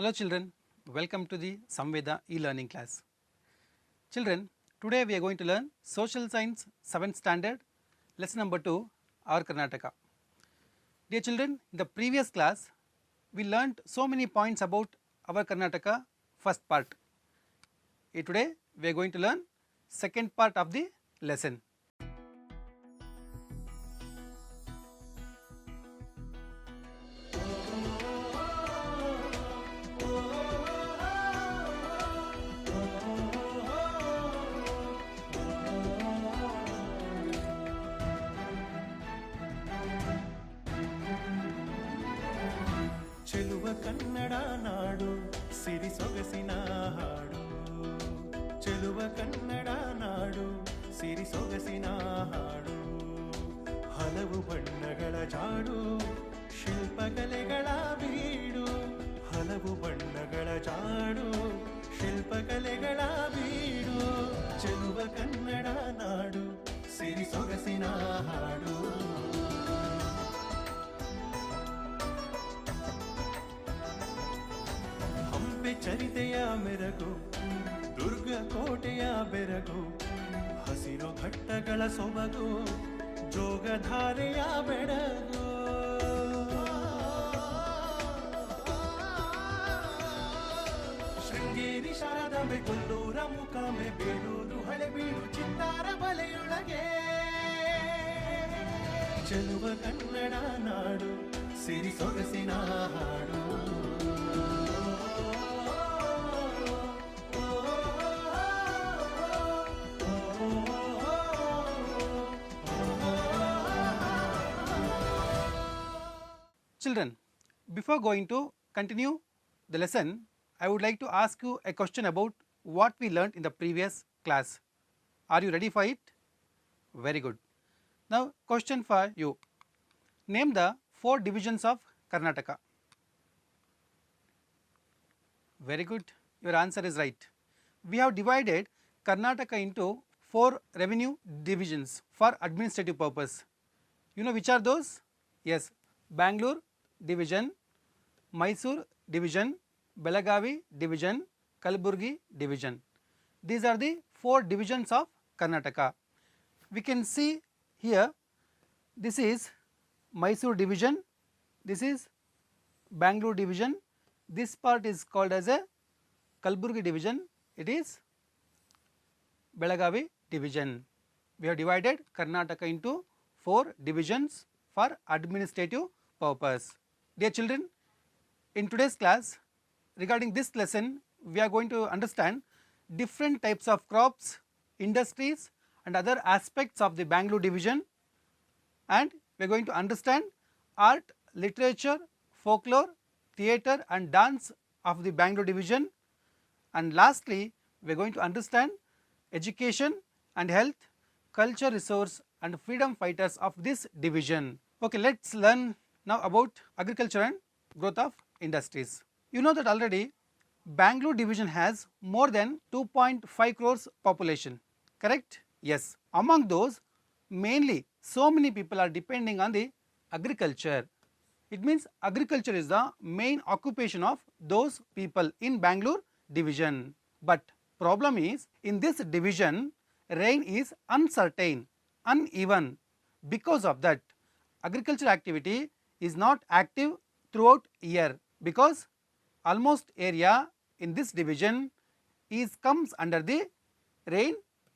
Hello children, welcome to the Samveda e-learning class. Children, today we are going to learn Social Science 7th Standard, lesson number 2, our Karnataka. Dear children, in the previous class, we learnt so many points about our Karnataka first part. Today we are going to learn second part of the lesson. ಚೆಲುವ ಕನ್ನಡ ನಾಡು ಸಿರಿ ಸೊಗಸಿನ ಹಾಡು ಚೆಲುವ ಕನ್ನಡ ನಾಡು ಸಿರಿ ಸೊಗಸಿನ ಹಾಡು ಹಲವು ಬಣ್ಣಗಳ ಜಾಡು ಶಿಲ್ಪಕಲೆಗಳ ಬೀಡು ಹಲವು ಬಣ್ಣಗಳ ಜಾಡು ಶಿಲ್ಪಕಲೆಗಳ ಬೀಡು ಚೆಲುವ ಕನ್ನಡ ನಾಡು ಸಿರಿ ಸೊಗಸಿನ ಹಾಡು ಚರಿತೆಯ ಮೆರಗು ದುರ್ಗ ಕೋಟೆಯ ಬೆರಗು ಹಸಿರು ಘಟ್ಟಗಳ ಸೊಬಗು ಜೋಗಧಾರೆಯ ಬೆಡಗು ಶೃಂಗೇರಿ ಶಾರದಾಂಬೆ ಕೊಲ್ಲೂರ ಮುಕಾಂಬೆ ಬೇಲೂರು ಹಳೆಬೀಡು ಚಿತ್ತಾರ ಬಲೆಯೊಳಗೆ ಚೆಲುವ ಕನ್ನಡ ನಾಡು ಸಿರಿ ಸೊಗಸಿನ ಹಾಡು Children, before going to continue the lesson, I would like to ask you a question about what we learnt in the previous class. Are you ready for it? Very good. Now, question for you. Name the 4 divisions of Karnataka. Very good. Your answer is right. We have divided Karnataka into 4 revenue divisions for administrative purpose. You know which are those? Yes, Bangalore division, Mysore division, Belagavi division, Kalaburgi division. These are the 4 divisions of Karnataka. We can see here, this is Mysore division, this is Bangalore division, this part is called as a Kalaburgi division, it is Belagavi division. We have divided Karnataka into 4 divisions for administrative purpose. Dear children, in today's class, regarding this lesson, we are going to understand different types of crops, industries and other aspects of the Bangalore division, and we are going to understand art, literature, folklore, theatre and dance of the Bangalore division, and lastly we are going to understand education and health, culture resource and freedom fighters of this division. Okay, let's learn now about agriculture and growth of industries. You know that already Bangalore division has more than 2.5 crores population, correct? Yes. Among those, mainly so many people are depending on the agriculture. It means agriculture is the main occupation of those people in Bangalore division. But problem is, in this division rain is uncertain, uneven. Because of that, agriculture activity is not active throughout year, because almost area in this division comes under the rain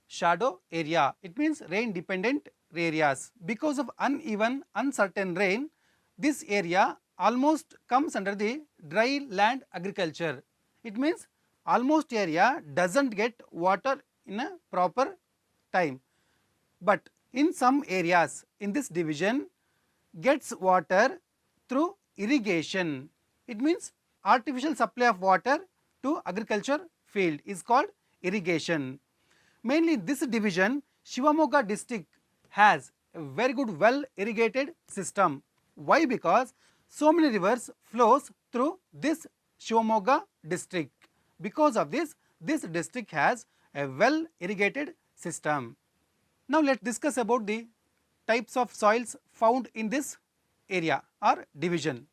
shadow area. It means rain dependent areas. Because of uneven, uncertain rain, this area almost comes under the dry land agriculture. It means almost area doesn't get water in a proper time. But in some areas in this division gets water through irrigation. It means artificial supply of water to agriculture field is called irrigation. Mainly this division, Shivamogga district has a very good well irrigated system. Why? Because so many rivers flows through this Shivamogga district. Because of this, this district has a well irrigated system. Now let us discuss about the types of soils found in this area or division.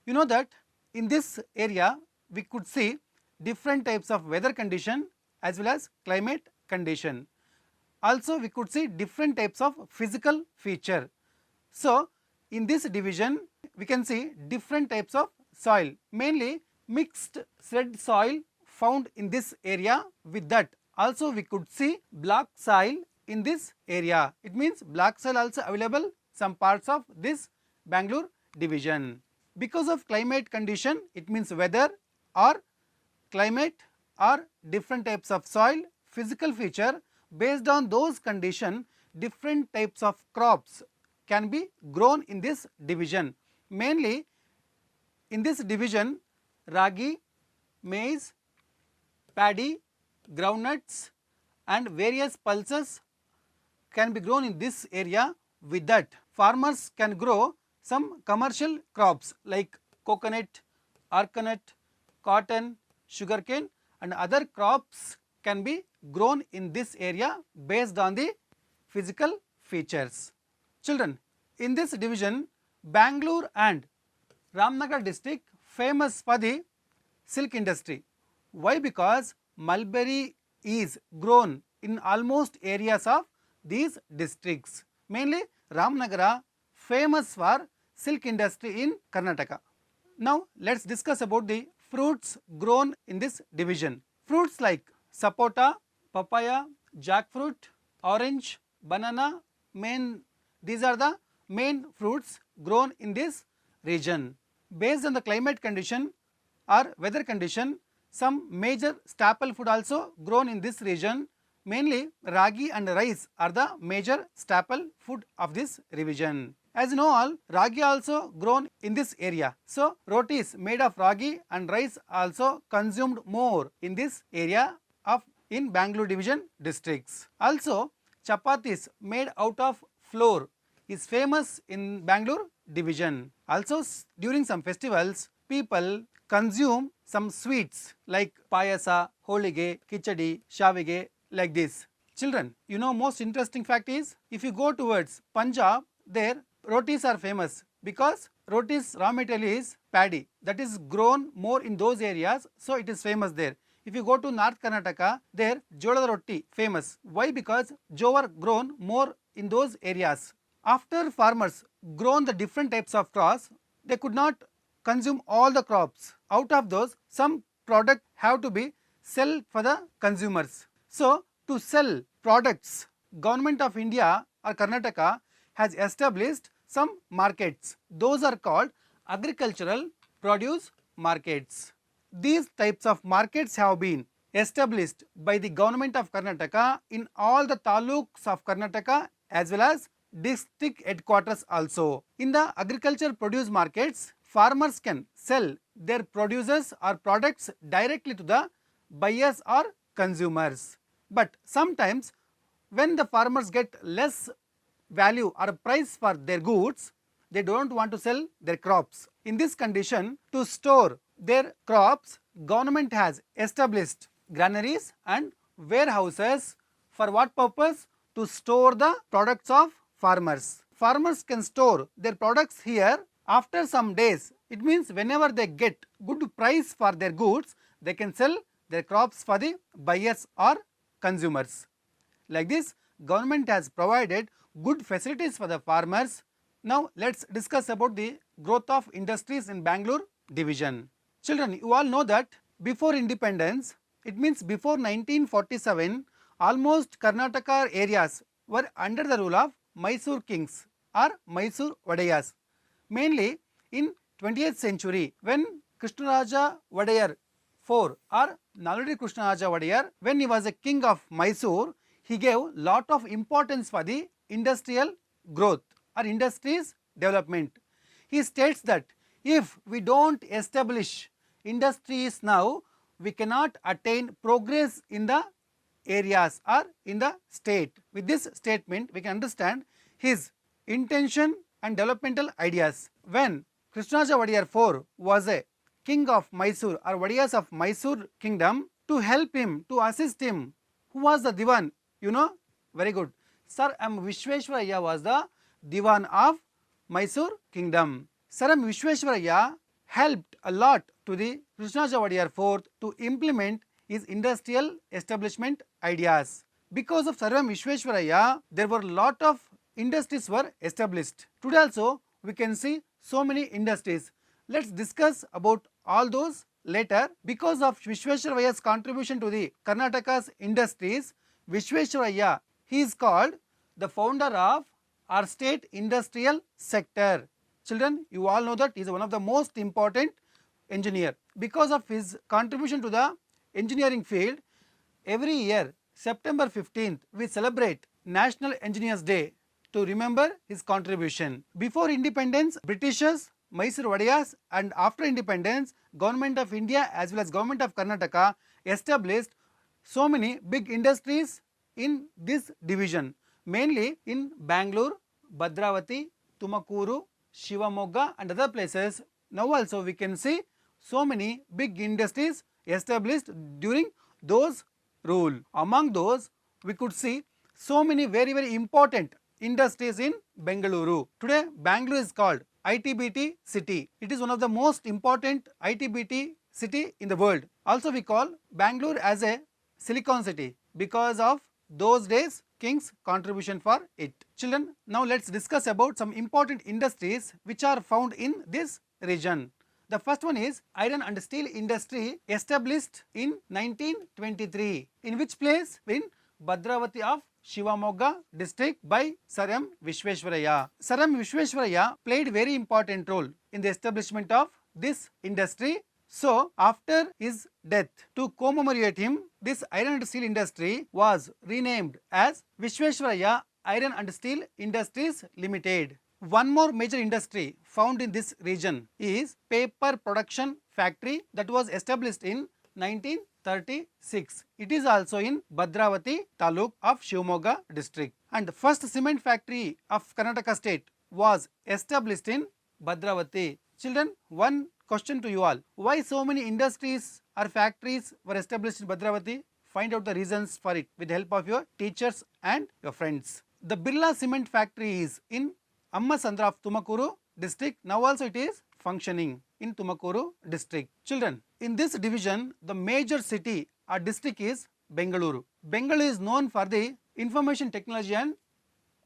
You know that in this area we could see different types of weather condition as well as climate condition. Also we could see different types of physical feature. So in this division we can see different types of soil, mainly mixed red soil found in this area. With that also we could see black soil in this area. It means black soil also available some parts of this Bangalore division. Because of climate condition, it means weather or climate or different types of soil, physical feature, based on those condition different types of crops can be grown in this division. Mainly in this division ragi, maize, paddy, groundnuts and various pulses can be grown in this area. With that farmers can grow some commercial crops like coconut, arcanut, cotton, sugarcane and other crops can be grown in this area based on the physical features. Children, in this division Bangalore and Ramnagar district famous for the silk industry. Why? Because mulberry is grown in almost areas of these districts. Mainly Ramnagara famous for silk industry in Karnataka. Now let us discuss about the fruits grown in this division. Fruits like sapota, papaya, jackfruit, orange, banana, these are the main fruits grown in this region. Based on the climate condition or weather condition, some major staple food also grown in this region. Mainly ragi and rice are the major staple food of this region. As you know all, ragi also grown in this area. So rotis made of ragi and rice also consumed more in this area of in Bangalore division districts. Also chapatis made out of flour is famous in Bangalore division. Also during some festivals people consume some sweets like payasa, holige, kichadi, shavige like this. Children, you know most interesting fact is if you go towards Punjab, there rotis are famous because rotis raw material is paddy, that is grown more in those areas, so it is famous there. If you go to North Karnataka, there jolada roti famous. Why? Because jowar grown more in those areas. After farmers grown the different types of crops, they could not consume all the crops. Out of those, some product have to be sell for the consumers. So to sell products, Government of India or Karnataka has established some markets. Those are called agricultural produce markets. These types of markets have been established by the Government of Karnataka in all the taluks of Karnataka as well as district headquarters also. In the agricultural produce markets, farmers can sell their produces or products directly to the buyers or consumers. But sometimes when the farmers get less value or price for their goods, they don't want to sell their crops. In this condition, to store their crops, government has established granaries and warehouses. For what purpose? To store the products of farmers. Farmers can store their products here. After some days, it means whenever they get good price for their goods, they can sell their crops for the buyers or consumers. Like this, government has provided good facilities for the farmers. Now let us discuss about the growth of industries in Bangalore division. Children, you all know that before independence, it means before 1947, almost Karnataka areas were under the rule of Mysore kings or Mysore Vadayas. Mainly in 20th century, when Krishnaraja Vadayar IV or Naluri Krishnaraja Vadayar, when he was a king of Mysore, he gave lot of importance for the industrial growth or industries development. He states that if we don't establish industries now, we cannot attain progress in the areas or in the state. With this statement, we can understand his intention and developmental ideas. When Krishnaraja Vadayar IV was a king of Mysore or Vadayas of Mysore kingdom, to help him, to assist him, who was the Diwan? You know? Very good. Sir M. Vishveshwaraya was the Diwan of Mysore kingdom. Sir M. Vishveshwaraya helped a lot to the Krishnaraja Vadiyar IV to implement his industrial establishment ideas. Because of Sarvam Vishweshwaraya, there were lot of industries were established. Today also we can see so many industries. Let's discuss about all those later. Because of Vishweshwaraya's contribution to the Karnataka's industries, Vishweshwaraya, he is called the founder of our state industrial sector. Children, you all know that he is one of the most important engineer. Because of his contribution to the engineering field, every year September 15th we celebrate National Engineers Day to remember his contribution. Before independence, Britishers, Mysore Vadiyars, and after independence, Government of India as well as Government of Karnataka established so many big industries in this division, mainly in Bangalore, Bhadravati, Tumakuru, Shivamogga and other places. Now also we can see so many big industries established during those rule. Among those we could see so many very important industries in Bengaluru. Today Bangalore is called ITBT city. It is one of the most important ITBT city in the world. Also we call Bangalore as a Silicon City because of those days King's contribution for it. Children, now let's discuss about some important industries which are found in this region. The first one is iron and steel industry established in 1923. In which place? In Bhadravati of Shivamogga district by Sir M. Vishweshwaraya. Sir M. Vishweshwaraya played very important role in the establishment of this industry. So, after his death, to commemorate him, this iron and steel industry was renamed as Vishweshwaraya Iron and Steel Industries Limited. One more major industry found in this region is paper production factory that was established in 1936. It is also in Bhadravati Taluk of Shivamogga district. And the first cement factory of Karnataka state was established in Bhadravati. Children, one question to you all. Why so many industries or factories were established in Bhadravati? Find out the reasons for it with the help of your teachers and your friends. The Birla Cement factory is in Ammasandra of Tumakuru district. Now also it is functioning in Tumakuru district. Children, in this division, the major city or district is Bengaluru. Bengaluru is known for the information technology and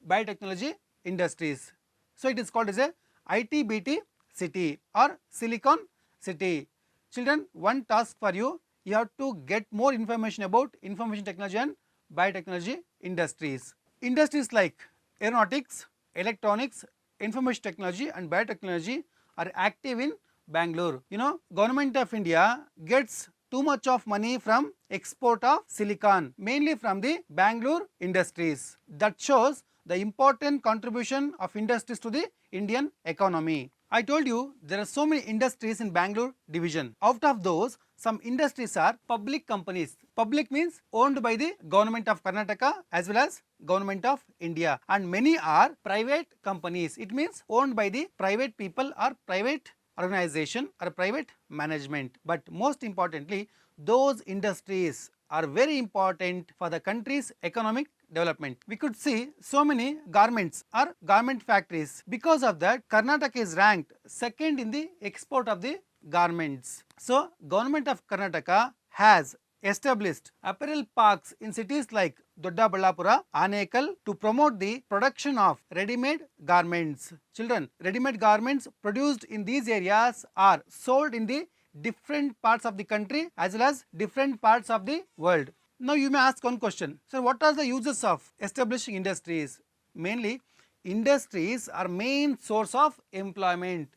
biotechnology industries. So it is called as a ITBT city or Silicon City. Children, one task for you, you have to get more information about information technology and biotechnology industries. Industries like aeronautics, electronics, information technology and biotechnology are active in Bangalore. You know, Government of India gets too much of money from export of silicon, mainly from the Bangalore industries. That shows the important contribution of industries to the Indian economy. I told you there are so many industries in Bangalore division. Out of those, some industries are public companies. Public means owned by the Government of Karnataka as well as Government of India, and many are private companies. It means owned by the private people or private organization or private management. But most importantly, those industries are very important for the country's economic development. We could see so many garments or garment factories. Because of that, Karnataka is ranked second in the export of the garments. So, Government of Karnataka has established apparel parks in cities like Doddaballapura, Anekal to promote the production of ready-made garments. Children, ready-made garments produced in these areas are sold in the different parts of the country as well as different parts of the world. Now you may ask one question. So what are the uses of establishing industries? Mainly, industries are main source of employment.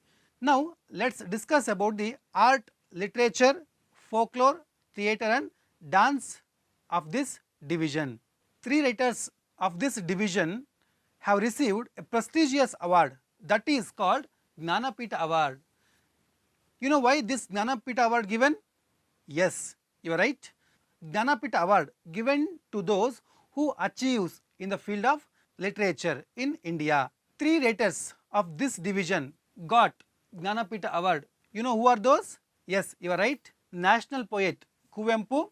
Now let's discuss about the art, literature, folklore, theatre and dance of this division. Three writers of this division have received a prestigious award that is called Gnanapita Award. You know why this Gnanapita Award given? Yes, you are right. Gnanapita Award given to those who achieves in the field of literature in India. Three writers of this division got Gnanapita Award. You know who are those? Yes, you are right. National poet Kuvempu,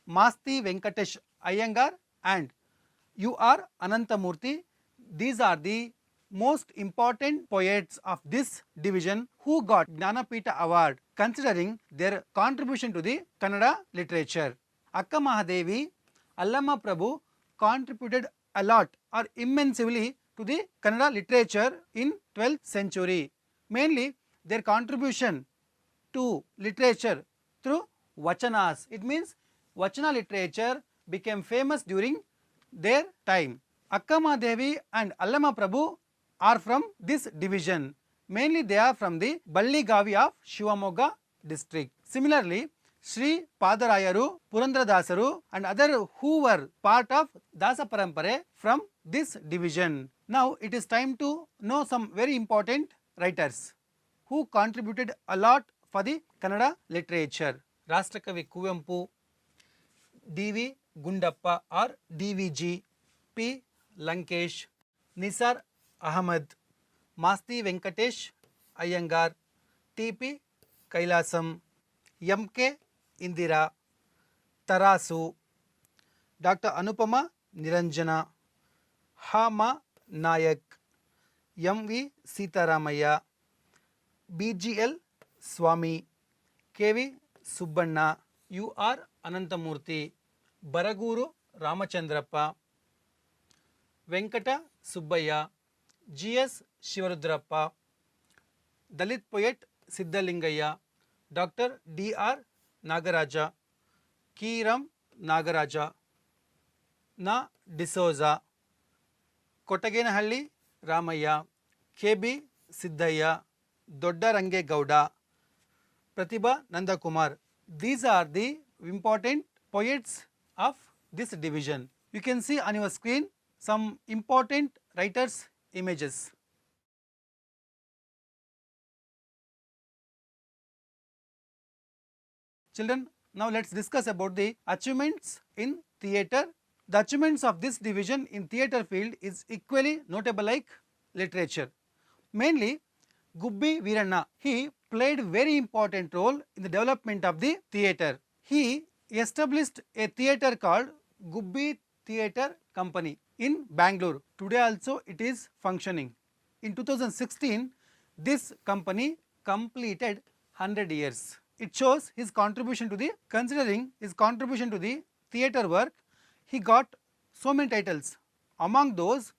Masti Venkatesh Iyengar and U.R. Anantamurthy. These are the most important poets of this division who got Jnanapita Award considering their contribution to the Kannada literature. Akka Mahadevi, Allama Prabhu contributed a lot or immensely to the Kannada literature in 12th century. Mainly their contribution to literature through vachanas. It means vachana literature became famous during their time. Akka Mahadevi and Allama Prabhu are from this division. Mainly they are from the Balligavi of Shivamogga district. Similarly, Sri Padarayaru, Purandara and other who were part of Dasa Parampare from this division. Now it is time to know some very important writers who contributed a lot for the Kannada literature. Rashtrakavi Kuvempu, D.V. Gundappa or D.V.G., P. Lankesh, Nisar Ahmad, Masti Venkatesh Iyengar, T.P. Kailasam, M.K. Indira, Tarasu, Dr. Anupama Niranjana, Hama Nayak, M.V. Sitaramaya, B.G.L. Swami, K.V. Subbanna, U.R. Anantamurthy, Baraguru Ramachandrappa, Venkata Subbaya, G.S. Shivarudrappa, Dalit poet Siddhalingaya, Dr. D.R. Nagaraja, Kiram Nagaraja, Na D'Souza, Kotagenahalli Ramaya, K.B. Siddhaya, Dodda Range Gowda, Pratibha Nandakumar. These are the important poets of this division. You can see on your screen some important writers' images. Children, now let's discuss about the achievements in theatre. The achievements of this division in theatre field is equally notable like literature. Mainly, Gubbi Veeranna, he played very important role in the development of the theatre. He established a theatre called Gubbi Theatre Company in Bangalore. Today also it is functioning. In 2016, this company completed 100 years. It shows his contribution to the, considering his contribution to the theatre work, he got so many titles. Among those,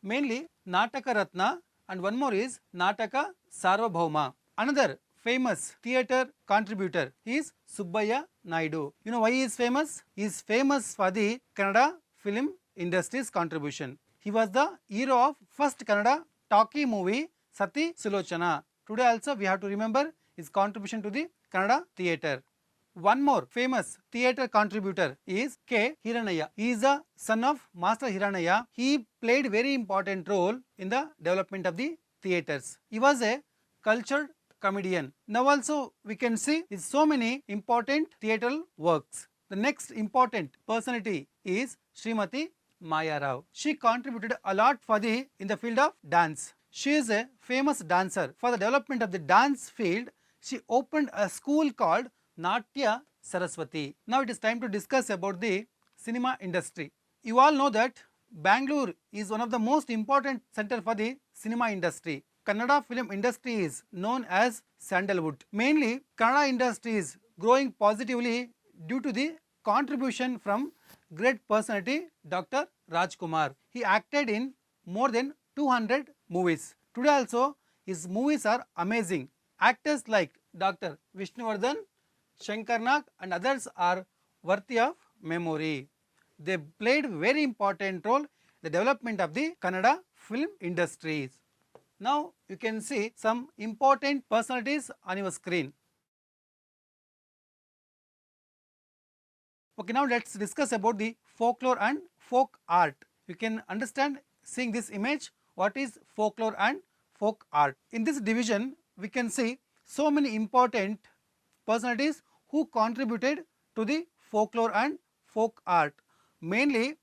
mainly Nataka Ratna and one more is Nataka Sarvabhauma. Another famous theatre contributor is Subbaya Naidu. You know why he is famous? He is famous for the Kannada film industry's contribution. He was the hero of first Kannada talkie movie Sati Sulochana. Today also we have to remember his contribution to the Kannada theatre. One more famous theatre contributor is K. Hiranaya. He is the son of Master Hiranaya. He played very important role in the development of the theatres. He was a cultured comedian. Now also we can see is so many important theatral works. The next important personality is Srimati Maya Rao. She contributed a lot for the in the field of dance. She is a famous dancer. For the development of the dance field, she opened a school called Natya Saraswati. Now it is time to discuss about the cinema industry. You all know that Bangalore is one of the most important center for the cinema industry. Kannada film industry is known as Sandalwood. Mainly Kannada industry is growing positively due to the contribution from great personality Dr. Rajkumar. He acted in more than 200 movies. Today also his movies are amazing. Actors like Dr. Vishnuvardhan, Shankar Nag and others are worthy of memory. They played very important role in the development of the Kannada film industries. Now you can see some important personalities on your screen. Okay, now let's discuss about the folklore and folk art. You can understand seeing this image what is folklore and folk art. In this division we can see so many important personalities who contributed to the folklore and folk art. Mainly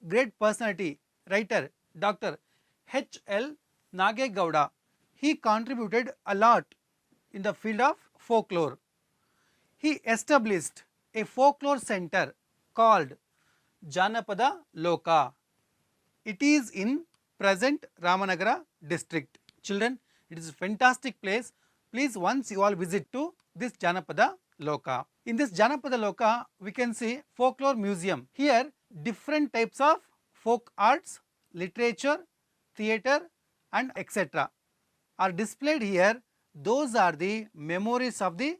great personality writer Dr. H.L. Nagegowda. He contributed a lot in the field of folklore. He established a folklore center called Janapada Loka. It is in present Ramanagara district. Children, it is a fantastic place. Please once you all visit to this Janapada Loka. In this Janapada Loka, we can see folklore museum. Here, different types of folk arts, literature, theatre and etc. are displayed here. Those are the memories of the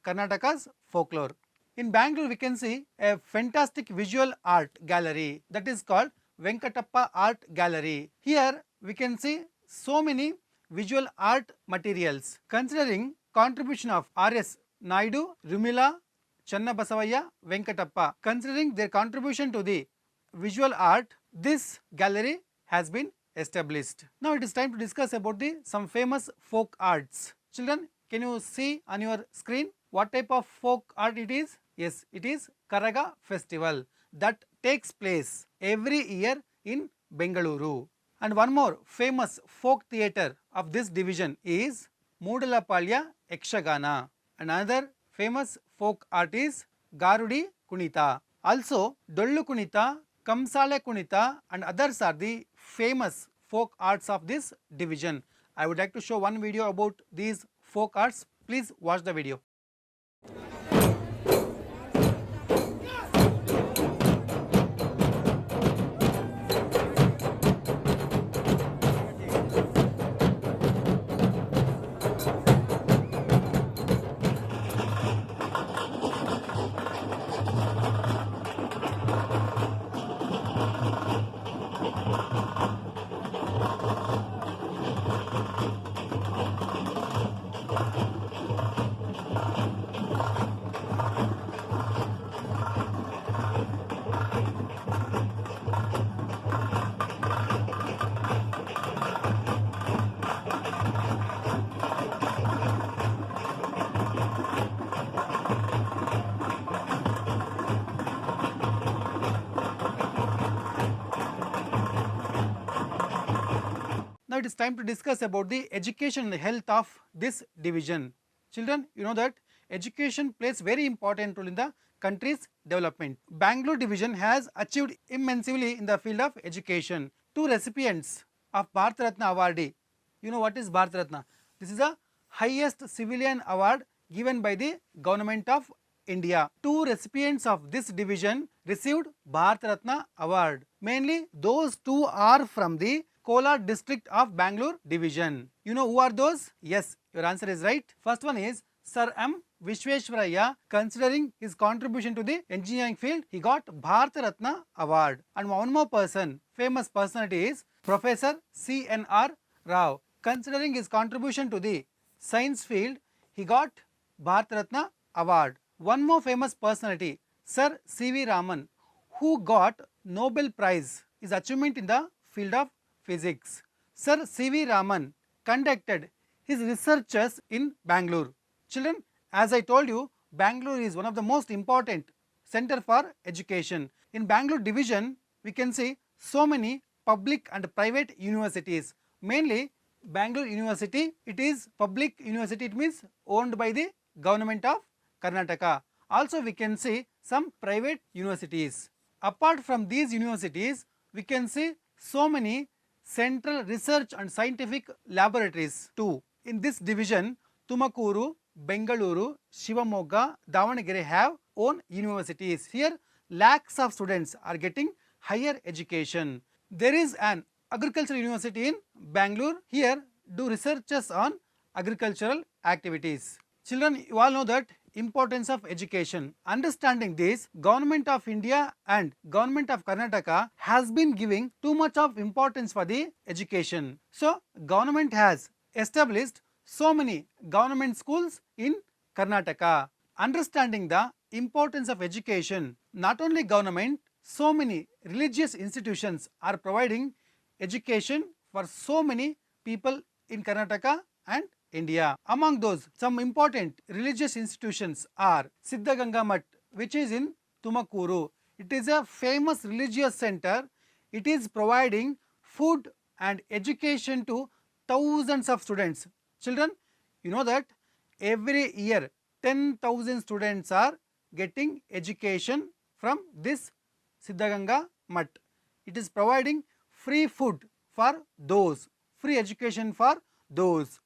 Karnataka's folklore. In Bangalore, we can see a fantastic visual art gallery that is called Venkatappa Art Gallery. Here we can see so many visual art materials. Considering contribution of R.S. Naidu, Rumila, Channabasavaya, Venkatappa, considering their contribution to the visual art, this gallery has been established. Now it is time to discuss about some famous folk arts. Children, can you see on your screen what type of folk art it is? Yes, it is Karaga festival that takes place every year in Bengaluru. And one more famous folk theatre of this division is Moodalapalya Yakshagana. Another famous folk art is Garudi Kunita. Also, Dollu Kunita, Kamsale Kunita and others are the famous folk arts of this division. I would like to show one video about these folk arts. Please watch the video. Now it is time to discuss about the education and health of this division. Children, you know that education plays very important role in the country's development. Bangalore division has achieved immensely in the field of education. Two recipients of Bharat Ratna awardee. You know what is Bharat Ratna? This is the highest civilian award given by the government of India. Two recipients of this division received Bharat Ratna award. Mainly those two are from the Kolar district of Bangalore division. You know who are those? Yes, your answer is right. First one is Sir M. Vishweshwaraya. Considering his contribution to the engineering field, he got Bharat Ratna award. And one more person, famous personality is Professor C.N.R. Rao. Considering his contribution to the science field, he got Bharat Ratna award. One more famous personality, Sir C.V. Raman, who got Nobel Prize. His achievement in the field of physics. Sir C.V. Raman conducted his researches in Bangalore. Children, as I told you, Bangalore is one of the most important center for education. In Bangalore division, we can see so many public and private universities. Mainly Bangalore University, it is public university, it means owned by the government of Karnataka. Also we can see some private universities. Apart from these universities, we can see so many central research and scientific laboratories too. In this division, Tumakuru, Bengaluru, Shivamogga, Davangere have own universities. Here lakhs of students are getting higher education. There is an agricultural university in Bangalore. Here do researches on agricultural activities. Children, you all know that importance of education. Understanding this, Government of India and Government of Karnataka has been giving too much of importance for the education. So, government has established so many government schools in Karnataka. Understanding the importance of education, not only government, so many religious institutions are providing education for so many people in Karnataka and India. Among those, some important religious institutions are Siddhaganga Mutt, which is in Tumakuru. It is a famous religious center. It is providing food and education to thousands of students. Children, you know that every year 10,000 students are getting education from this Siddhaganga Mutt. It is providing free food for those free education for those.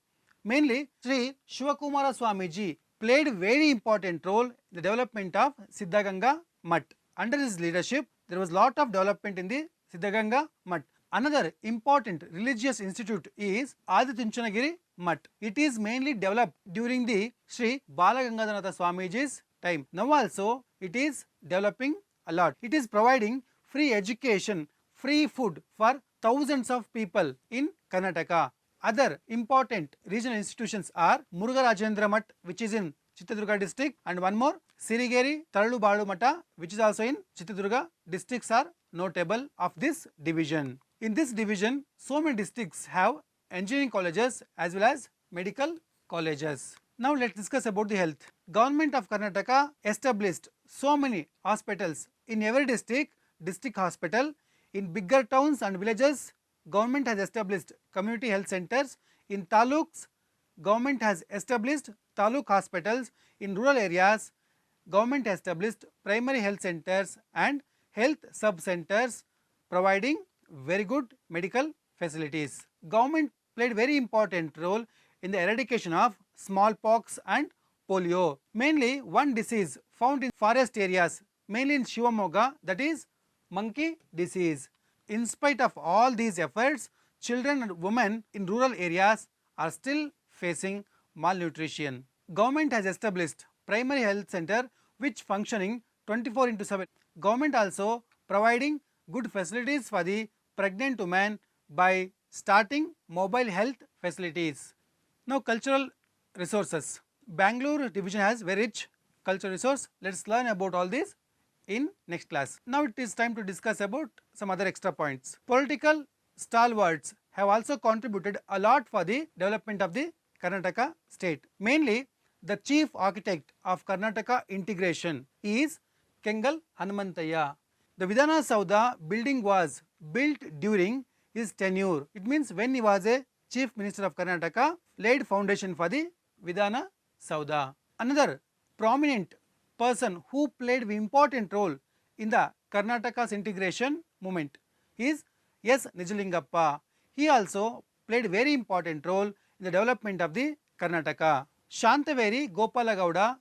Mainly, Sri Shivakumara Swamiji played very important role in the development of Siddhaganga Mutt. Under his leadership, there was lot of development in the Siddhaganga Mutt. Another important religious institute is Aditunchanagiri Mutt. It is mainly developed during the Sri Balagangadharatha Swamiji's time. Now also it is developing a lot. It is providing free education, free food for thousands of people in Karnataka. Other important regional institutions are Murugarajendra Mutt, which is in Chitradurga district, and one more Sirigeri Taralubalu Mata, which is also in Chitradurga districts are notable of this division. In this division, so many districts have engineering colleges as well as medical colleges. Now let's discuss about the health. Government of Karnataka established so many hospitals in every district, district hospital. In bigger towns and villages, government has established community health centers. In taluks, government has established taluk hospitals. In rural areas, government has established primary health centers and health sub-centers providing very good medical facilities. Government played very important role in the eradication of smallpox and polio. Mainly one disease found in forest areas, mainly in Shivamogga, that is monkey disease. In spite of all these efforts, children and women in rural areas are still facing malnutrition. Government has established primary health center which functioning 24/7. Government also providing good facilities for the pregnant women by starting mobile health facilities. Now cultural resources. Bangalore division has very rich cultural resource. Let's learn about all this in next class. Now it is time to discuss about some other extra points. Political stalwarts have also contributed a lot for the development of the Karnataka state. Mainly the chief architect of Karnataka integration is Kengal Hanumantayya. The Vidhana Saudha building was built during his tenure. It means when he was a chief minister of Karnataka, laid foundation for the Vidhana Saudha. Another prominent person who played an important role in the Karnataka's integration movement is S. Nijalingappa. He also played a very important role in the development of the Karnataka. Shantaveri Gopalagowda,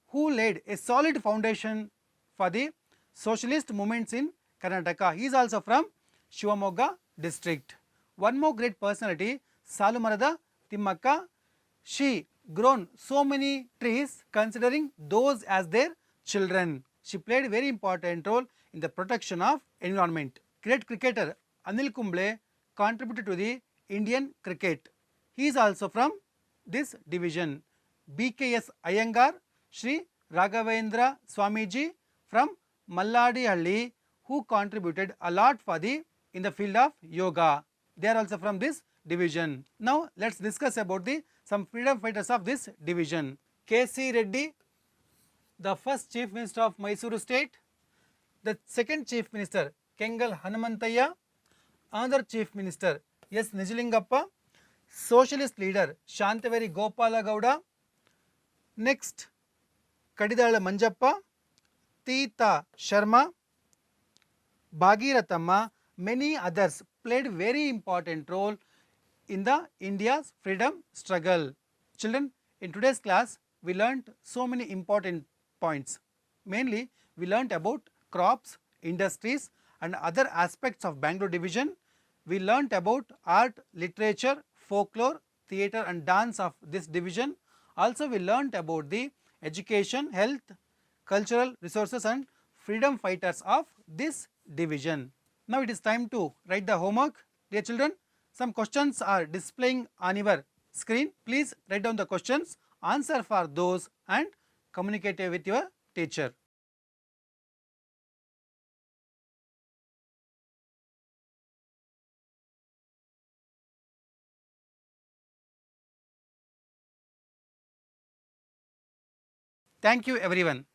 who laid a solid foundation for the socialist movements in Karnataka. He is also from Shivamogga district. One more great personality, Salumarada Timmakka. She grown so many trees considering those as their children. She played a very important role in the protection of environment. Great cricketer Anil Kumble contributed to the Indian cricket. He is also from this division. BKS Iyengar, Sri Raghavendra Swamiji from Malladihalli, who contributed a lot for the in the field of yoga. They are also from this division. Now let's discuss about the some freedom fighters of this division. K.C. Reddy, the first chief minister of Mysuru state. The second chief minister Kengal Hanumantayya. Another chief minister S. Nijalingappa. Socialist leader Shantaveri Gopalagowda. Next Kadidala Manjappa, Tita Sharma, Bhagirathamma, many others played very important role in the India's freedom struggle. Children, in today's class we learnt so many important points. Mainly we learnt about crops, industries and other aspects of Bangalore division. We learnt about art, literature, folklore, theatre and dance of this division. Also we learnt about the education, health, cultural resources and freedom fighters of this division. Now it is time to write the homework. Dear children, some questions are displaying on your screen. Please write down the questions, answer for those and communicate with your teacher. Thank you everyone.